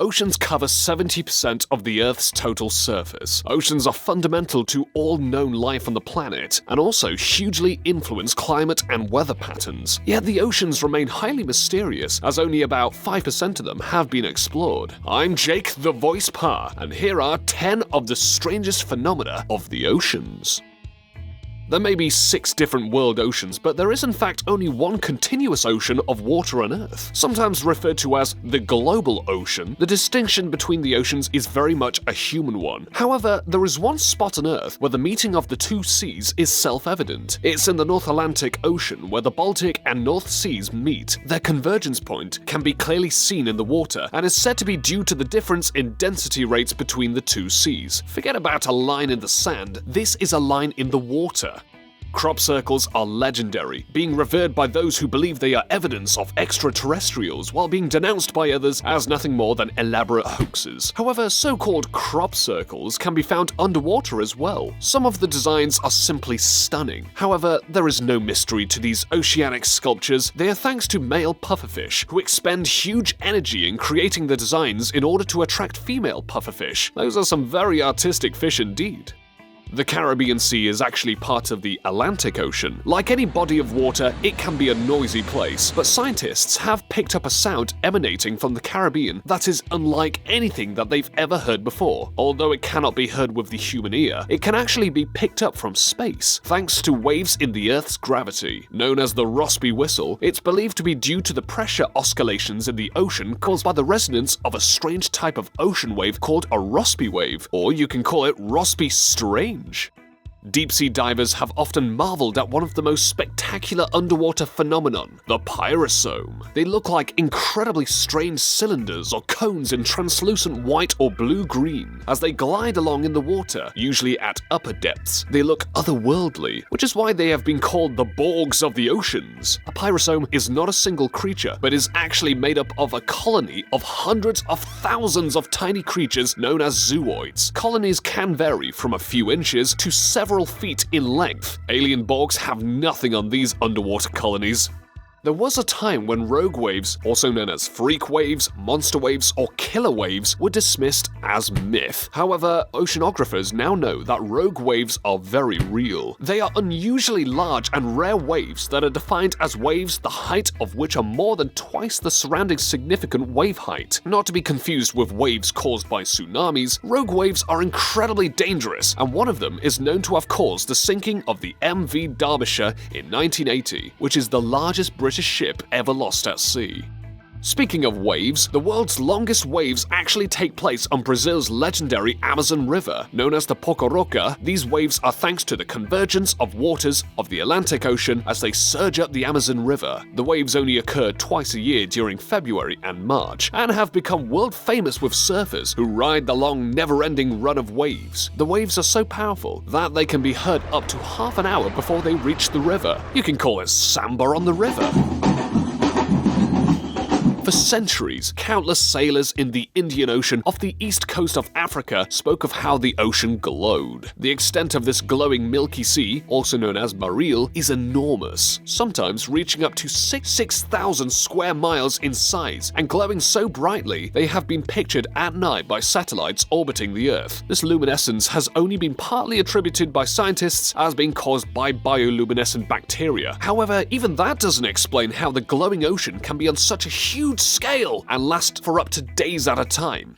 Oceans cover 70% of the Earth's total surface. Oceans are fundamental to all known life on the planet, and also hugely influence climate and weather patterns. Yet the oceans remain highly mysterious, as only about 5% of them have been explored. I'm Jake the Voice Par, and here are 10 of the strangest phenomena of the oceans. There may be 6 different world oceans, but there is in fact only one continuous ocean of water on Earth. Sometimes referred to as the global ocean, the distinction between the oceans is very much a human one. However, there is one spot on Earth where the meeting of the two seas is self-evident. It's in the North Atlantic Ocean, where the Baltic and North Seas meet. Their convergence point can be clearly seen in the water, and is said to be due to the difference in density rates between the two seas. Forget about a line in the sand, this is a line in the water. Crop circles are legendary, being revered by those who believe they are evidence of extraterrestrials, while being denounced by others as nothing more than elaborate hoaxes. However, so-called crop circles can be found underwater as well. Some of the designs are simply stunning. However, there is no mystery to these oceanic sculptures. They are thanks to male pufferfish, who expend huge energy in creating the designs in order to attract female pufferfish. Those are some very artistic fish indeed. The Caribbean Sea is actually part of the Atlantic Ocean. Like any body of water, it can be a noisy place, but scientists have picked up a sound emanating from the Caribbean that is unlike anything that they've ever heard before. Although it cannot be heard with the human ear, it can actually be picked up from space, thanks to waves in the Earth's gravity. Known as the Rossby whistle, it's believed to be due to the pressure oscillations in the ocean caused by the resonance of a strange type of ocean wave called a Rossby wave, or you can call it Rossby strange. Deep-sea divers have often marveled at one of the most spectacular underwater phenomenon, the pyrosome. They look like incredibly strange cylinders or cones in translucent white or blue-green. As they glide along in the water, usually at upper depths, they look otherworldly, which is why they have been called the Borgs of the oceans. A pyrosome is not a single creature, but is actually made up of a colony of hundreds of thousands of tiny creatures known as zooids. Colonies can vary from a few inches to several feet in length. Alien Borgs have nothing on these underwater colonies. There was a time when rogue waves, also known as freak waves, monster waves, or killer waves, were dismissed as myth. However, oceanographers now know that rogue waves are very real. They are unusually large and rare waves that are defined as waves the height of which are more than twice the surrounding significant wave height. Not to be confused with waves caused by tsunamis, rogue waves are incredibly dangerous, and one of them is known to have caused the sinking of the MV Derbyshire in 1980, which is the largest British ship ever lost at sea. Speaking of waves, the world's longest waves actually take place on Brazil's legendary Amazon River. Known as the POROROCA, these waves are thanks to the convergence of waters of the Atlantic Ocean as they surge up the Amazon River. The waves only occur twice a year during February and March, and have become world famous with surfers who ride the long, never-ending run of waves. The waves are so powerful that they can be heard up to half an hour before they reach the river. You can call it samba on the river. For centuries, countless sailors in the Indian Ocean off the east coast of Africa spoke of how the ocean glowed. The extent of this glowing Milky Sea, also known as Marile, is enormous, sometimes reaching up to 6,000 square miles in size, and glowing so brightly they have been pictured at night by satellites orbiting the Earth. This luminescence has only been partly attributed by scientists as being caused by bioluminescent bacteria. However, even that doesn't explain how the glowing ocean can be on such a huge scale and last for up to days at a time.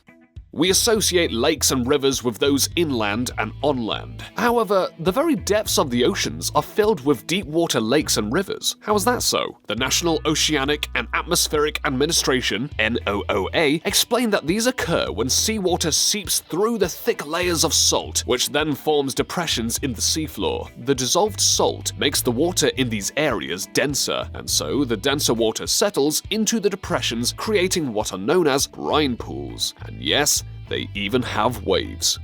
We associate lakes and rivers with those inland and on land. However, the very depths of the oceans are filled with deep water lakes and rivers. How is that so? The National Oceanic and Atmospheric Administration, NOOA, explained that these occur when seawater seeps through the thick layers of salt, which then forms depressions in the seafloor. The dissolved salt makes the water in these areas denser, and so the denser water settles into the depressions, creating what are known as brine pools. And yes, they even have waves.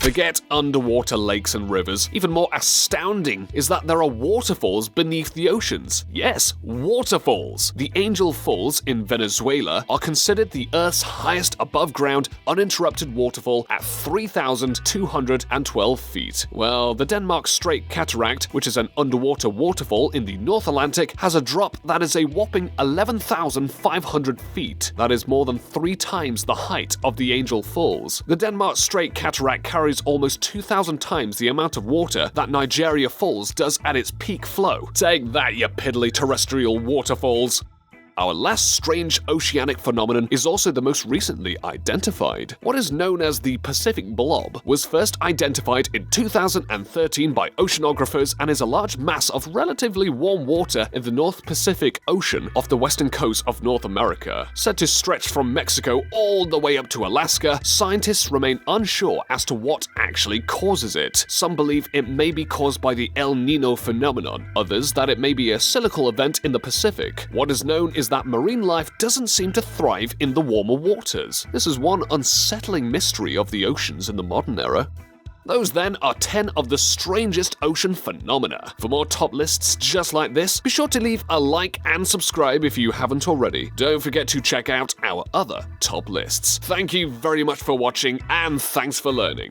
Forget underwater lakes and rivers. Even more astounding is that there are waterfalls beneath the oceans. Yes, waterfalls. The Angel Falls in Venezuela are considered the Earth's highest above-ground, uninterrupted waterfall at 3,212 feet. Well, the Denmark Strait Cataract, which is an underwater waterfall in the North Atlantic, has a drop that is a whopping 11,500 feet. That is more than 3 times the height of the Angel Falls. The Denmark Strait Cataract carries almost 2,000 times the amount of water that Niagara Falls does at its peak flow. Take that, you piddly terrestrial waterfalls! Our last strange oceanic phenomenon is also the most recently identified. What is known as the Pacific Blob was first identified in 2013 by oceanographers and is a large mass of relatively warm water in the North Pacific Ocean off the western coast of North America. Said to stretch from Mexico all the way up to Alaska, scientists remain unsure as to what actually causes it. Some believe it may be caused by the El Nino phenomenon, others that it may be a cyclical event in the Pacific. What is known is that marine life doesn't seem to thrive in the warmer waters. This is one unsettling mystery of the oceans in the modern era. Those then are 10 of the strangest ocean phenomena. For more top lists just like this, be sure to leave a like and subscribe if you haven't already. Don't forget to check out our other top lists. Thank you very much for watching, and thanks for learning.